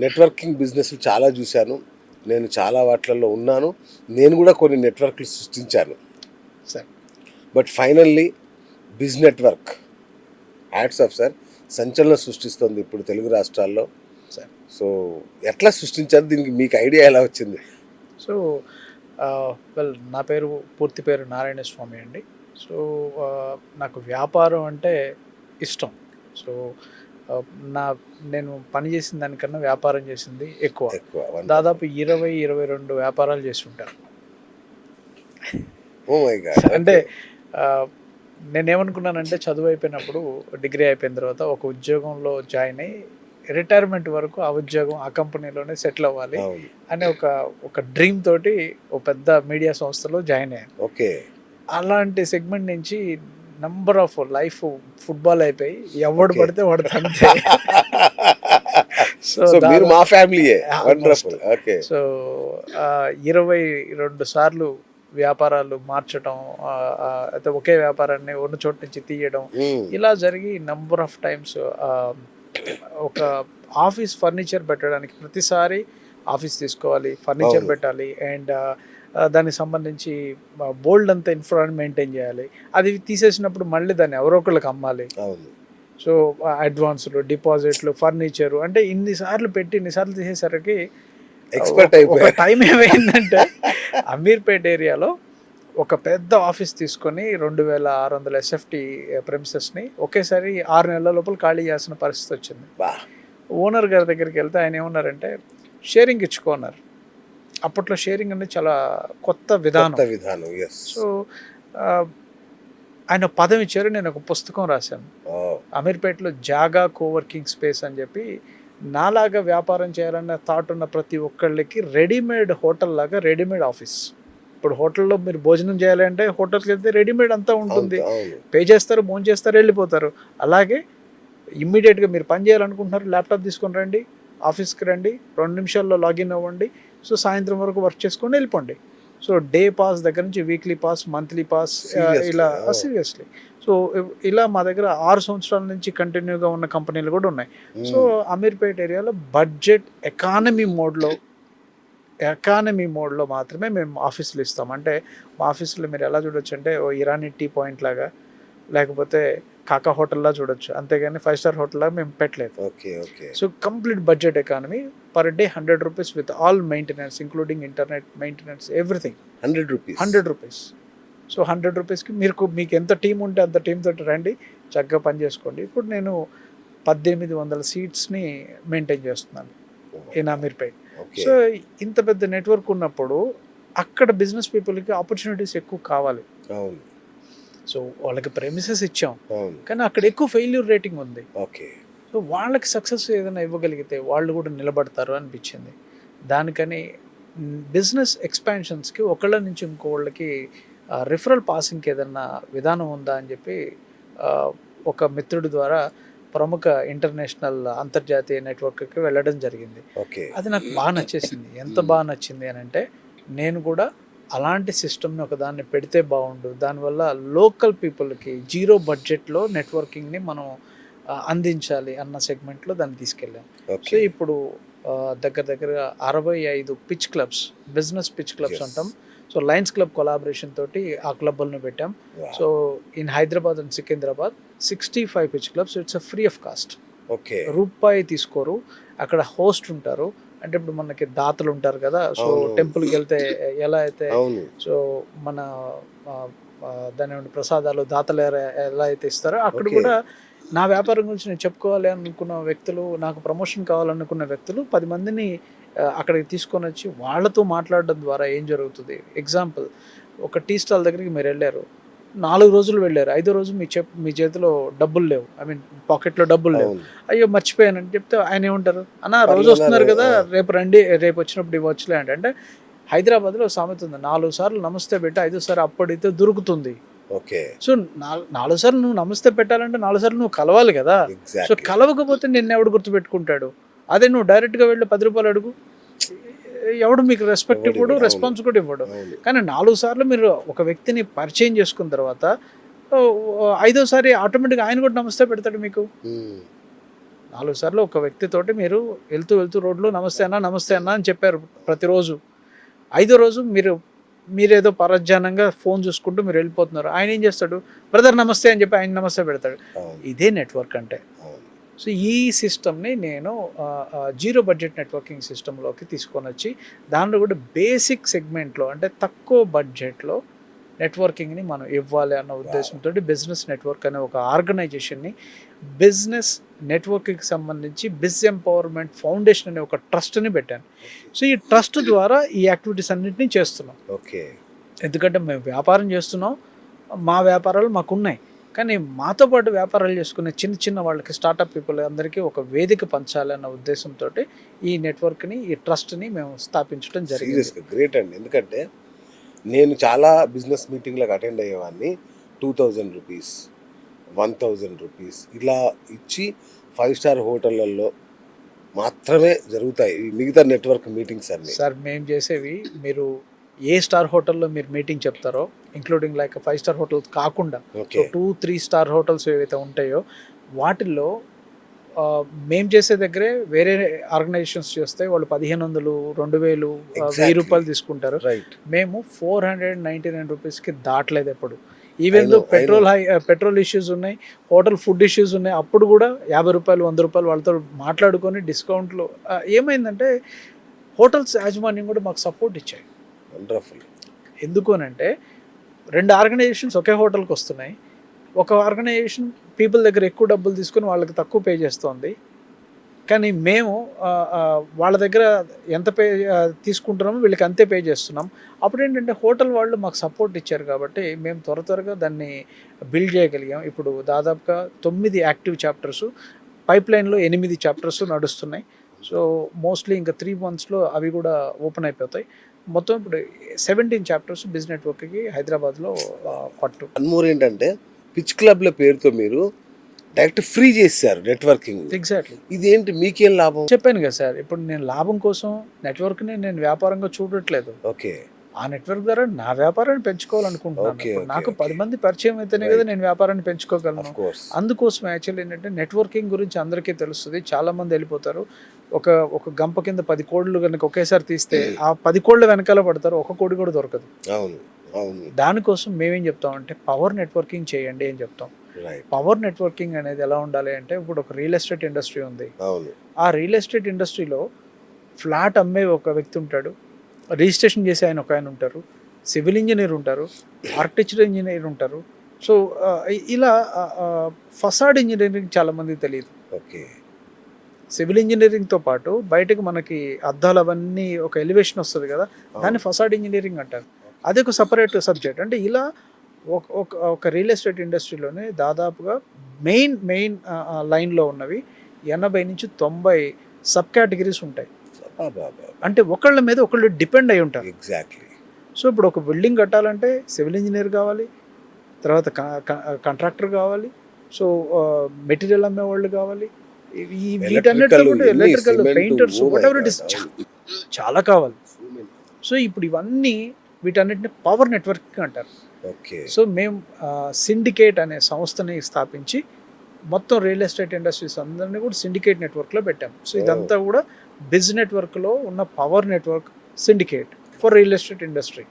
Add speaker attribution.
Speaker 1: Networking బిజినెస్లు చాలా చూశాను. నేను చాలా వాటిలలో ఉన్నాను. నేను కూడా కొన్ని నెట్వర్క్లు సృష్టించాను.
Speaker 2: Sir
Speaker 1: but finally biz network hats off sir, సంచలనం సృష్టిస్తుంది ఇప్పుడు తెలుగు రాష్ట్రాల్లో.
Speaker 2: సార్
Speaker 1: సో ఎట్లా సృష్టించారు, దీనికి మీకు ఐడియా ఎలా వచ్చింది?
Speaker 2: సో వెల్, నా పూర్తి పేరు నారాయణ స్వామి అండి. సో నాకు వ్యాపారం అంటే ఇష్టం. సో నేను పని చేసిన దానికన్నా వ్యాపారం చేసింది ఎక్కువ. దాదాపు 22 వ్యాపారాలు చేసి ఉంటాను. అంటే నేనేమనుకున్నానంటే చదువు అయిపోయినప్పుడు, డిగ్రీ అయిపోయిన తర్వాత ఒక ఉద్యోగంలో జాయిన్ అయ్యి రిటైర్మెంట్ వరకు ఆ ఉద్యోగం ఆ కంపెనీలోనే సెటిల్ అవ్వాలి అనే ఒక డ్రీమ్ తోటి ఒక పెద్ద మీడియా సంస్థలో జాయిన్ అయ్యాను.
Speaker 1: ఓకే.
Speaker 2: అలాంటి సెగ్మెంట్ నుంచి నంబర్ ఆఫ్ లైఫ్ ఫుట్బాల్ అయిపోయి ఎవడు పడితే వాడు తంతే.
Speaker 1: సో మీరు మా ఫ్యామిలీయే. వండర్ఫుల్. ఓకే.
Speaker 2: సో 22 సార్లు వ్యాపారాలు మార్చడం, అయితే ఒకే వ్యాపారాన్ని ఉన్న చోటు నుంచి తీయడం, ఇలా జరిగి నంబర్ ఆఫ్ టైమ్స్ ఒక ఆఫీస్ ఫర్నిచర్ పెట్టడానికి ప్రతిసారి ఆఫీస్ తీసుకోవాలి, ఫర్నిచర్ పెట్టాలి, అండ్ దానికి సంబంధించి బోల్డ్ అంతా ఇన్ఫ్రాన్ మెయింటైన్ చేయాలి. అది తీసేసినప్పుడు మళ్ళీ దాన్ని ఎవరో ఒకళ్ళకి అమ్మాలి. సో అడ్వాన్సులు, డిపాజిట్లు, ఫర్నిచరు, అంటే ఇన్నిసార్లు తీసేసరికి ఒక టైం ఏమైందంటే అమీర్పేట్ ఏరియాలో ఒక పెద్ద ఆఫీస్ తీసుకొని 2600 SFT ప్రెమిసెస్ని ఒకేసారి 6 నెలల లోపల ఖాళీ చేయాల్సిన పరిస్థితి వచ్చింది. ఓనర్ గారి దగ్గరికి వెళ్తే ఆయన ఏమన్నారంటే షేరింగ్ ఇచ్చుకోన్నారు. అప్పట్లో షేరింగ్ అనేది చాలా కొత్త విధానం. సో ఆయన పదం ఇచ్చారు. నేను ఒక పుస్తకం రాశాను, అమీర్పేటలో జాగా కోవర్కింగ్ స్పేస్ అని చెప్పి. నాలాగా వ్యాపారం చేయాలన్న థాట్ ఉన్న ప్రతి ఒక్కళ్ళకి రెడీమేడ్ హోటల్ లాగా రెడీమేడ్ ఆఫీస్. ఇప్పుడు హోటల్లో మీరు భోజనం చేయాలంటే హోటల్కి వెళ్తే రెడీమేడ్ అంతా ఉంటుంది, పే చేస్తారు, భోజనం చేస్తారు, వెళ్ళిపోతారు. అలాగే ఇమ్మీడియట్గా మీరు పని చేయాలనుకుంటున్నారు, ల్యాప్టాప్ తీసుకొని రండి, ఆఫీస్కి రండి, 2 నిమిషాల్లో లాగిన్ అవ్వండి, సో సాయంత్రం వరకు వర్క్ చేసుకొని వెళ్ళిపోండి. సో డే పాస్ దగ్గర నుంచి వీక్లీ పాస్, మంత్లీ పాస్, ఇలా సీరియస్లీ. సో ఇలా మా దగ్గర 6 సంవత్సరాల నుంచి కంటిన్యూగా ఉన్న కంపెనీలు కూడా ఉన్నాయి. సో అమీర్పేట్ ఏరియాలో బడ్జెట్ ఎకానమీ మోడ్లో మాత్రమే మేము ఆఫీసులు ఇస్తాం. అంటే మా ఆఫీసులో మీరు ఎలా చూడొచ్చు అంటే ఓ ఇరానీ టీ పాయింట్ లాగా, లేకపోతే కాకా హోటల్లా చూడొచ్చు, అంతేగాని 5 స్టార్ హోటల్ లాగా మేము పెట్టలేదు. So complete budget economy, per day 100 rupees with all maintenance, including internet maintenance, everything. 100 rupees. So 100 రూపీస్కి మీకు ఎంత టీం ఉంటే అంత టీం తోటి రండి, చక్కగా పని చేసుకోండి. ఇప్పుడు నేను 1800 సీట్స్ని మెయింటైన్ చేస్తున్నాను ఇన్ అమీర్పేట్. సో ఇంత పెద్ద నెట్వర్క్ ఉన్నప్పుడు అక్కడ బిజినెస్ పీపుల్కి ఆపర్చునిటీస్ ఎక్కువ కావాలి. సో వాళ్ళకి ప్రెమిసెస్ ఇచ్చాం, కానీ అక్కడ ఎక్కువ ఫెయిల్యూర్ రేటింగ్ ఉంది. సో వాళ్ళకి సక్సెస్ ఏదైనా ఇవ్వగలిగితే వాళ్ళు కూడా నిలబడతారు అనిపించింది. దానికని బిజినెస్ ఎక్స్పాన్షన్స్కి ఒకళ్ళ నుంచి ఇంకోళ్ళకి రిఫరల్ పాసింగ్కి ఏదన్నా విధానం ఉందా అని చెప్పి ఒక మిత్రుడి ద్వారా ప్రముఖ ఇంటర్నేషనల్ అంతర్జాతీయ నెట్వర్క్కి వెళ్ళడం జరిగింది. అది నాకు బాగా నచ్చేసింది. ఎంత బాగా నచ్చింది అని అంటే, నేను కూడా అలాంటి సిస్టమ్ని ఒకదాన్ని పెడితే బాగుండు, దానివల్ల లోకల్ పీపుల్కి 0 బడ్జెట్లో నెట్వర్కింగ్ని మనం అందించాలి అన్న సెగ్మెంట్లో దాన్ని తీసుకెళ్ళాం. సో ఇప్పుడు దగ్గర 65 pitch clubs, business pitch clubs అంటాం. సో లయన్స్ క్లబ్ కొలాబరేషన్ తోటి ఆ క్లబ్లను పెట్టాం. So in Hyderabad and Secunderabad 65 pitch clubs. It's free of cost. రూపాయి తీసుకోరు. అక్కడ హోస్ట్ ఉంటారు. అంటే ఇప్పుడు మనకి దాతలు ఉంటారు కదా, సో టెంపుల్కి వెళ్తే ఎలా అయితే సో మన దాని ప్రసాదాలు దాతలు ఎలా అయితే ఇస్తారో, అక్కడ కూడా నా వ్యాపారం గురించి నేను చెప్పుకోవాలి అనుకున్న వ్యక్తులు, నాకు ప్రమోషన్ కావాలనుకున్న వ్యక్తులు 10 మందిని అక్కడికి తీసుకొని వచ్చి వాళ్ళతో మాట్లాడడం ద్వారా ఏం జరుగుతుంది. ఎగ్జాంపుల్, ఒక టీ స్టాల్ దగ్గరికి మీరు వెళ్ళారు, 4 రోజులు వెళ్ళారు, 5వ రోజు మీ చేతిలో డబ్బులు లేవు, ఐ మీన్ పాకెట్లో డబ్బులు లేవు, అయ్యో మర్చిపోయానని చెప్తే ఆయన ఏమంటారు, అన్న రోజు వస్తున్నారు కదా, రేపు రండి, రేపు వచ్చినప్పుడు ఇవ్వచ్చులే అంటే హైదరాబాద్లో సామెత ఉంది, 4 సార్లు నమస్తే పెట్టి 5వ సారి అప్పుడైతే దొరుకుతుంది. సో 4 సార్లు నువ్వు నమస్తే పెట్టాలంటే 4 సార్లు నువ్వు కలవాలి కదా. సో కలవకపోతే నిన్ను ఎవడు గుర్తుపెట్టుకుంటాడు. అదే నువ్వు డైరెక్ట్గా వెళ్ళి 10 రూపాయలు అడుగు, ఎవడు మీకు రెస్పెక్ట్ ఇవ్వడు, రెస్పాన్స్ కూడా ఇవ్వడు. కానీ 4 సార్లు మీరు ఒక వ్యక్తిని పరిచయం చేసుకున్న తర్వాత 5వ సారి ఆటోమేటిక్గా ఆయన కూడా నమస్తే పెడతాడు మీకు. 4 సార్లు ఒక వ్యక్తితోటి మీరు వెళ్తూ రోడ్లో నమస్తే అన్న అని చెప్పారు ప్రతిరోజు. 5వ రోజు మీరేదో పరధ్యానంగా ఫోన్ చూసుకుంటూ మీరు వెళ్ళిపోతున్నారు. ఆయన ఏం చేస్తాడు, బ్రదర్ నమస్తే అని చెప్పి ఆయన నమస్తే పెడతాడు. ఇదే నెట్వర్క్ అంటే. సో ఈ సిస్టమ్ని నేను జీరో బడ్జెట్ నెట్వర్కింగ్ సిస్టంలోకి తీసుకొని వచ్చి దాంట్లో కూడా బేసిక్ సెగ్మెంట్లో అంటే తక్కువ బడ్జెట్లో నెట్వర్కింగ్ని మనం ఇవ్వాలి అన్న ఉద్దేశంతో బిజినెస్ నెట్వర్క్ అనే ఒక ఆర్గనైజేషన్ని బిజినెస్ నెట్వర్కింగ్కి సంబంధించి బిజ్ ఎంపవర్మెంట్ ఫౌండేషన్ అనే ఒక ట్రస్ట్ని పెట్టాను. సో ఈ ట్రస్ట్ ద్వారా ఈ యాక్టివిటీస్ అన్నింటినీ చేస్తున్నాం.
Speaker 1: ఓకే.
Speaker 2: ఎందుకంటే మేము వ్యాపారం చేస్తున్నాం, మా వ్యాపారాలు మాకున్నాయి, కానీ మాతో పాటు వ్యాపారాలు చేసుకునే చిన్న వాళ్ళకి స్టార్టప్ పీపుల్ అందరికీ ఒక వేదిక పంచాలి అన్న ఉద్దేశంతో ఈ నెట్వర్క్ని ఈ ట్రస్ట్ని మేము స్థాపించడం జరిగింది.
Speaker 1: గ్రేట్ అండి. ఎందుకంటే నేను చాలా బిజినెస్ మీటింగ్లకు అటెండ్ అయ్యేవాడిని. 2000 రూపీస్, 1000 రూపీస్ ఇలా ఇచ్చి 5 స్టార్ హోటళ్ళల్లో మాత్రమే జరుగుతాయి ఈ మిగతా నెట్వర్క్ మీటింగ్స్ అన్ని.
Speaker 2: సార్ మేము చేసేవి మీరు ఏ స్టార్ హోటల్లో మీరు మీటింగ్ చెప్తారో ఇంక్లూడింగ్ లైక్ 5 స్టార్ హోటల్స్ కాకుండా 2-3 స్టార్ హోటల్స్ ఏవైతే ఉంటాయో వాటిల్లో మేము చేసే దగ్గరే వేరే ఆర్గనైజేషన్స్ చేస్తే వాళ్ళు 1500, 2000, 1000 రూపాయలు తీసుకుంటారు. మేము 499 రూపీస్కి దాటలేదు ఎప్పుడు. ఈవెన్ దో పెట్రోల్ ఇష్యూస్ ఉన్నాయి, హోటల్ ఫుడ్ ఇష్యూస్ ఉన్నాయి, అప్పుడు కూడా 50 రూపాయలు 100 రూపాయలు వాళ్ళతో మాట్లాడుకొని డిస్కౌంట్లు. ఏమైందంటే హోటల్స్ యాజమాన్యం కూడా మాకు సపోర్ట్ ఇచ్చాయి.
Speaker 1: వండర్ఫుల్.
Speaker 2: ఎందుకు అంటే 2 ఆర్గనైజేషన్స్ ఒకే హోటల్కి వస్తున్నాయి. ఒక ఆర్గనైజేషన్ పీపుల్ దగ్గర ఎక్కువ డబ్బులు తీసుకుని వాళ్ళకి తక్కువ పే చేస్తోంది, కానీ మేము వాళ్ళ దగ్గర ఎంత పే తీసుకుంటున్నామో వీళ్ళకి అంతే పే చేస్తున్నాం. అప్పుడు ఏంటంటే హోటల్ వాళ్ళు మాకు సపోర్ట్ ఇచ్చారు కాబట్టి మేము త్వరగా దాన్ని బిల్డ్ చేయగలిగాం. ఇప్పుడు దాదాపుగా 9 యాక్టివ్ చాప్టర్స్, పైప్ లైన్లో 8 చాప్టర్స్ నడుస్తున్నాయి. సో మోస్ట్లీ ఇంకా 3 monthsలో అవి కూడా ఓపెన్ అయిపోతాయి. మొత్తం ఇప్పుడు 17 చాప్టర్స్ బిజినెస్ నెట్వర్క్కి హైదరాబాద్లో పట్టు.
Speaker 1: అన్మోర్ ఏంటంటే పిచ్ క్లబ్ల పేరుతో మీరు డైరెక్ట్ ఫ్రీ చేశారు నెట్వర్కింగ్.
Speaker 2: ఎగ్జాక్ట్లీ.
Speaker 1: ఇదేంటి మీకేం లాభం?
Speaker 2: చెప్పాను కదా సార్, ఇప్పుడు నేను లాభం కోసం నెట్వర్క్ని నేను వ్యాపారంగా చూడట్లేదు.
Speaker 1: ఓకే.
Speaker 2: ఆ నెట్వర్క్ ద్వారా నా వ్యాపారాన్ని పెంచుకోవాలనుకుంటున్నాను. నాకు 10 మంది పరిచయం అయితేనే కదా నేను వ్యాపారాన్ని పెంచుకోగలను. అందుకోసం యాక్చువల్లీ ఏంటంటే నెట్వర్కింగ్ గురించి అందరికీ తెలుస్తుంది. చాలా మంది వెళ్ళిపోతారు. ఒక గంప కింద 10 కోళ్ళు కనుక ఒకేసారి తీస్తే ఆ 10 కోళ్ళ వెనకాల పడతారు, 1 కోడి కూడా దొరకదు. దానికోసం మేమేం చెప్తామంటే పవర్ నెట్వర్కింగ్ చేయండి అని చెప్తాం. పవర్ నెట్వర్కింగ్ అనేది ఎలా ఉండాలి అంటే, ఇప్పుడు ఒక రియల్ ఎస్టేట్ ఇండస్ట్రీ ఉంది. ఆ రియల్ ఎస్టేట్ ఇండస్ట్రీలో ఫ్లాట్ అమ్మే ఒక వ్యక్తి ఉంటాడు, రిజిస్ట్రేషన్ చేసే ఆయన ఉంటారు, సివిల్ ఇంజనీర్ ఉంటారు, ఆర్కిటెక్చర్ ఇంజనీర్ ఉంటారు. సో ఇలా ఫసాడ్ ఇంజనీరింగ్ చాలామందికి తెలియదు.
Speaker 1: ఓకే.
Speaker 2: సివిల్ ఇంజనీరింగ్తో పాటు బయటకు మనకి అద్దాలు అవన్నీ ఒక ఎలివేషన్ వస్తుంది కదా, దాన్ని ఫసాడ్ ఇంజనీరింగ్ అంటారు. అది ఒక సపరేట్ సబ్జెక్ట్. అంటే ఇలా ఒక రియల్ ఎస్టేట్ ఇండస్ట్రీలోనే దాదాపుగా మెయిన్ లైన్లో ఉన్నవి 80 నుంచి 90 సబ్ కేటగిరీస్ ఉంటాయి. అంటే ఒకళ్ళ మీద ఒకళ్ళు డిపెండ్ అయి ఉంటారు.
Speaker 1: ఎగ్జాక్ట్లీ.
Speaker 2: సో ఇప్పుడు ఒక బిల్డింగ్ కట్టాలంటే సివిల్ ఇంజనీర్ కావాలి, తర్వాత కాంట్రాక్టర్ కావాలి, సో మెటీరియల్ అమ్మే వాళ్ళు కావాలి, వీటన్నిటిలో కూడా electrical, painters, whatever it is చాలా కావాలి. సో ఇప్పుడు ఇవన్నీ వీటన్నిటిని పవర్ నెట్వర్కింగ్ అంటారు. సో మేము సిండికేట్ అనే సంస్థని స్థాపించి మొత్తం రియల్ ఎస్టేట్ ఇండస్ట్రీస్ అందరినీ కూడా సిండికేట్ నెట్వర్క్లో పెట్టాం. సో ఇదంతా కూడా బిజ్ నెట్వర్క్లో ఉన్న power network syndicate for real estate industry.